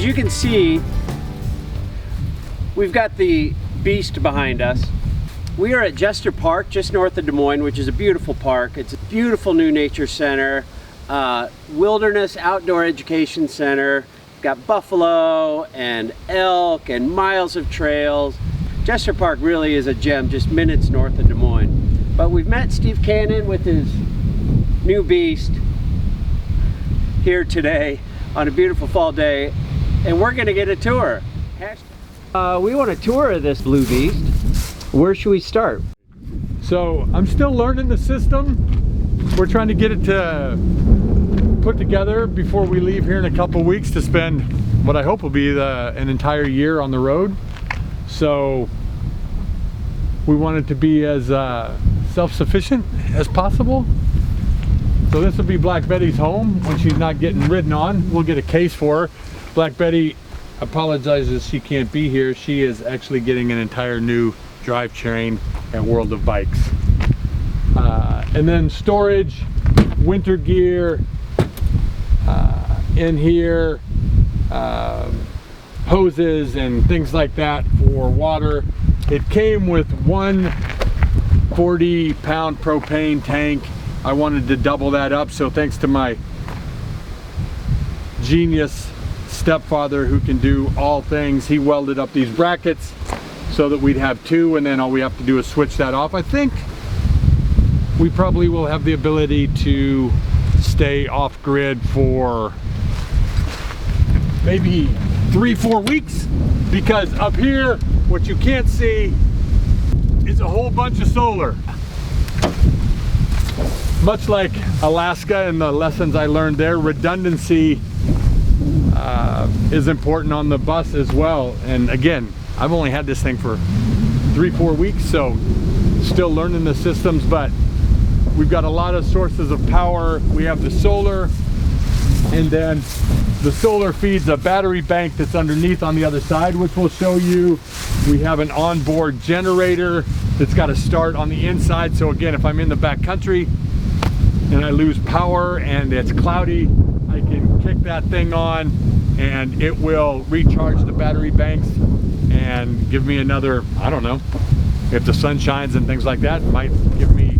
As you can see, we've got the Beast behind us. We are at Jester Park, just north of Des Moines, which is a beautiful park. It's a beautiful new nature center, wilderness outdoor education center. Got buffalo and elk and miles of trails. Jester Park really is a gem, just minutes north of Des Moines. But we've met Steve Cannon with his new Beast here today on a beautiful fall day, and we're gonna get a tour. We want a tour of this Blue Beast. Where should we start? So I'm still learning the system. We're trying to get it to put together before we leave here in a couple weeks to spend what I hope will be an entire year on the road. So we want it to be as self-sufficient as possible. So this will be Black Betty's home when she's not getting ridden on. We'll get a case for her. Black Betty apologizes she can't be here. She is actually getting an entire new drivetrain at World of Bikes. And then storage, winter gear, in here, hoses and things like that for water. It came with one 40-pound propane tank. I wanted to double that up, so thanks to my genius stepfather who can do all things, he welded up these brackets so that we'd have two, and then all we have to do is switch that off. I think we probably will have the ability to stay off grid for maybe 3-4 weeks, because up here what you can't see is a whole bunch of solar. Much like Alaska and the lessons I learned there, redundancy is important on the bus as well. And again, I've only had this thing for 3-4 weeks, so still learning the systems, but we've got a lot of sources of power. We have the solar, and then the solar feeds a battery bank that's underneath on the other side, which we'll show you. We have an onboard generator that's got to start on the inside. So again, if I'm in the back country and I lose power and it's cloudy, I can kick that thing on and it will recharge the battery banks and give me another, I don't know, if the sun shines and things like that, it might give me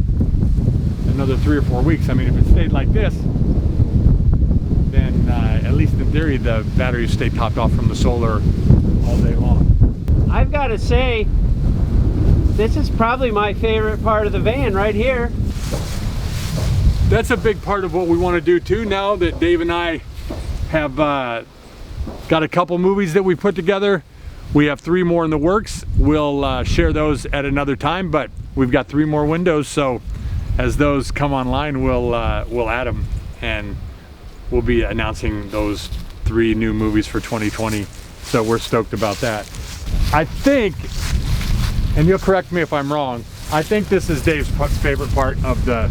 another 3 or 4 weeks. I mean, if it stayed like this, then at least in theory, the batteries stay topped off from the solar all day long. I've got to say, this is probably my favorite part of the van right here. That's a big part of what we want to do too, now that Dave and I have got a couple movies that we put together. We have 3 more in the works. We'll share those at another time, but we've got 3 more windows, so as those come online, we'll add them, and we'll be announcing those 3 new movies for 2020. So we're stoked about that. I think, and you'll correct me if I'm wrong, I think this is Dave's favorite part of the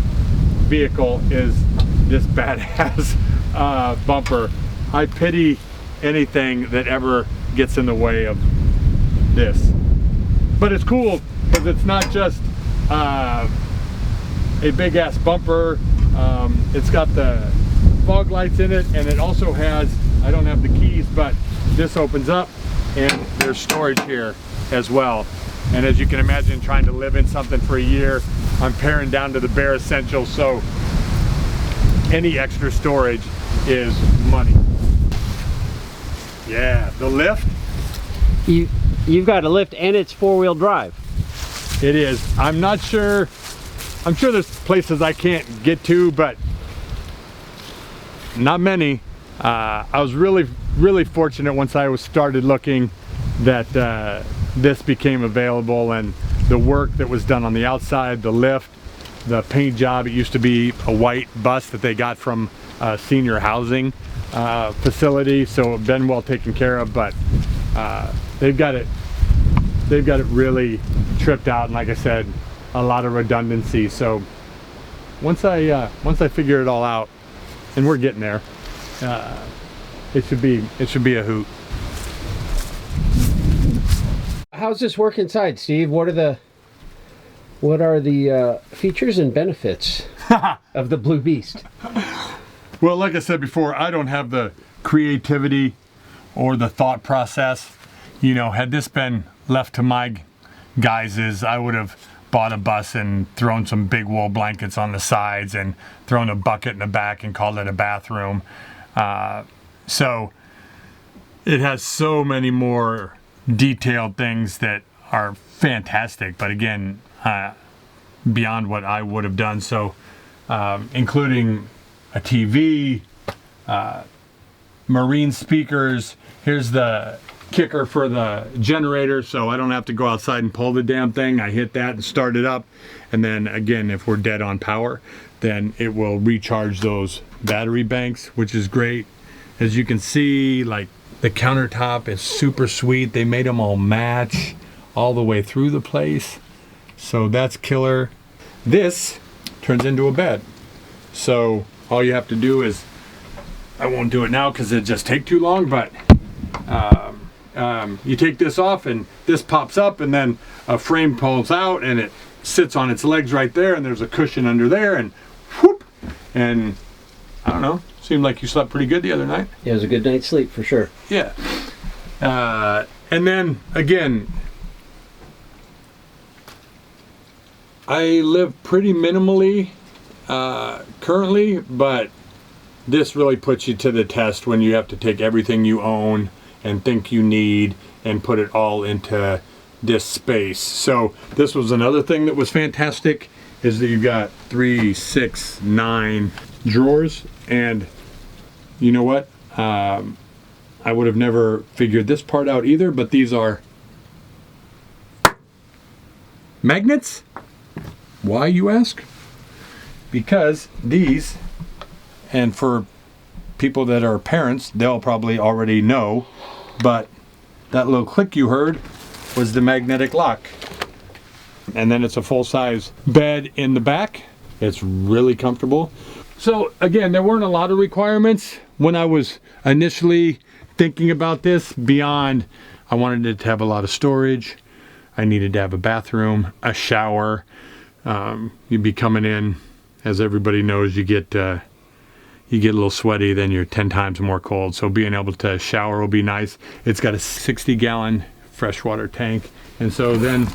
vehicle, is this badass bumper. I pity anything that ever gets in the way of this. But it's cool because it's not just a big ass bumper. It's got the fog lights in it, and it also has, I don't have the keys, but this opens up and there's storage here as well. And as you can imagine, trying to live in something for a year, I'm paring down to the bare essentials, so any extra storage is money. Yeah, the lift. You've got a lift, and it's 4-wheel drive. It is. I'm not sure. I'm sure there's places I can't get to, but not many. I was really fortunate once I started looking that this became available, and the work that was done on the outside, the lift, the paint job. It used to be a white bus that they got from a senior housing facility, so been well taken care of, but they've got it really tripped out, and like I said, a lot of redundancy. So once I figure it all out, and we're getting there, it should be a hoot. How's this work inside, Steve? What are the features and benefits of the Blue Beast? Well, like I said before, I don't have the creativity or the thought process. You know, had this been left to my guises, I would have bought a bus and thrown some big wool blankets on the sides and thrown a bucket in the back and called it a bathroom. So it has so many more detailed things that are fantastic, but again, beyond what I would have done. So including a TV, marine speakers. Here's the kicker for the generator, so I don't have to go outside and pull the damn thing. I hit that and start it up, and then again, if we're dead on power, then it will recharge those battery banks, which is great. As you can see, like, the countertop is super sweet. They made them all match all the way through the place, so that's killer. This turns into a bed, so all you have to do is, I won't do it now because it'd just take too long, but you take this off and this pops up, and then a frame pulls out and it sits on its legs right there, and there's a cushion under there, and whoop, and I don't know, seemed like you slept pretty good the other night. Yeah, it was a good night's sleep for sure. Yeah. And then again, I live pretty minimally currently, but this really puts you to the test when you have to take everything you own and think you need and put it all into this space. So this was another thing that was fantastic, is that you've got 3, 6, 9 drawers, and you know what? I would have never figured this part out either, but these are magnets. Why, you ask? Because these, and for people that are parents, they'll probably already know, but that little click you heard was the magnetic lock. And then it's a full-size bed in the back. It's really comfortable. So again, there weren't a lot of requirements when I was initially thinking about this, beyond I wanted it to have a lot of storage. I needed to have a bathroom, a shower. You'd be coming in, as everybody knows, you get a little sweaty, then you're 10 times more cold. So being able to shower will be nice. It's got a 60-gallon freshwater tank. And so then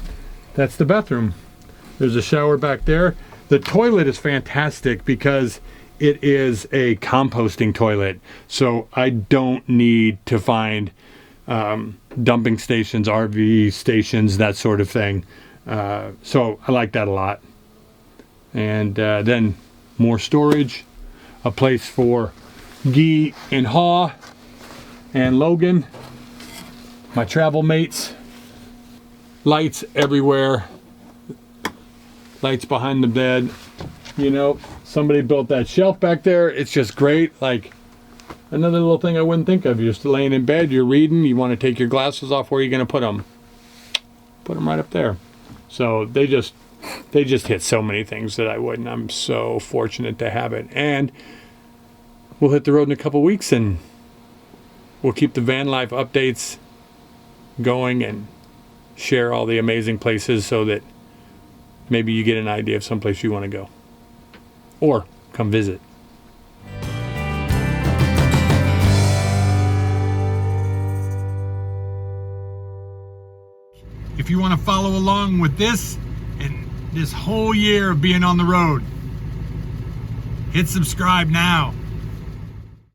that's the bathroom. There's a shower back there. The toilet is fantastic because it is a composting toilet. So I don't need to find dumping stations, RV stations, that sort of thing. So I like that a lot. And then more storage, a place for Guy and Haw and Logan, my travel mates. Lights everywhere, lights behind the bed. You know, somebody built that shelf back there. It's just great. Like, another little thing I wouldn't think of. You're just laying in bed, you're reading, you want to take your glasses off. Where are you going to put them? Put them right up there. So they just hit so many things that I wouldn't. I'm so fortunate to have it. And we'll hit the road in a couple weeks, and we'll keep the van life updates going and share all the amazing places, so that maybe you get an idea of someplace you want to go or come visit. If you want to follow along with this and this whole year of being on the road, hit subscribe now.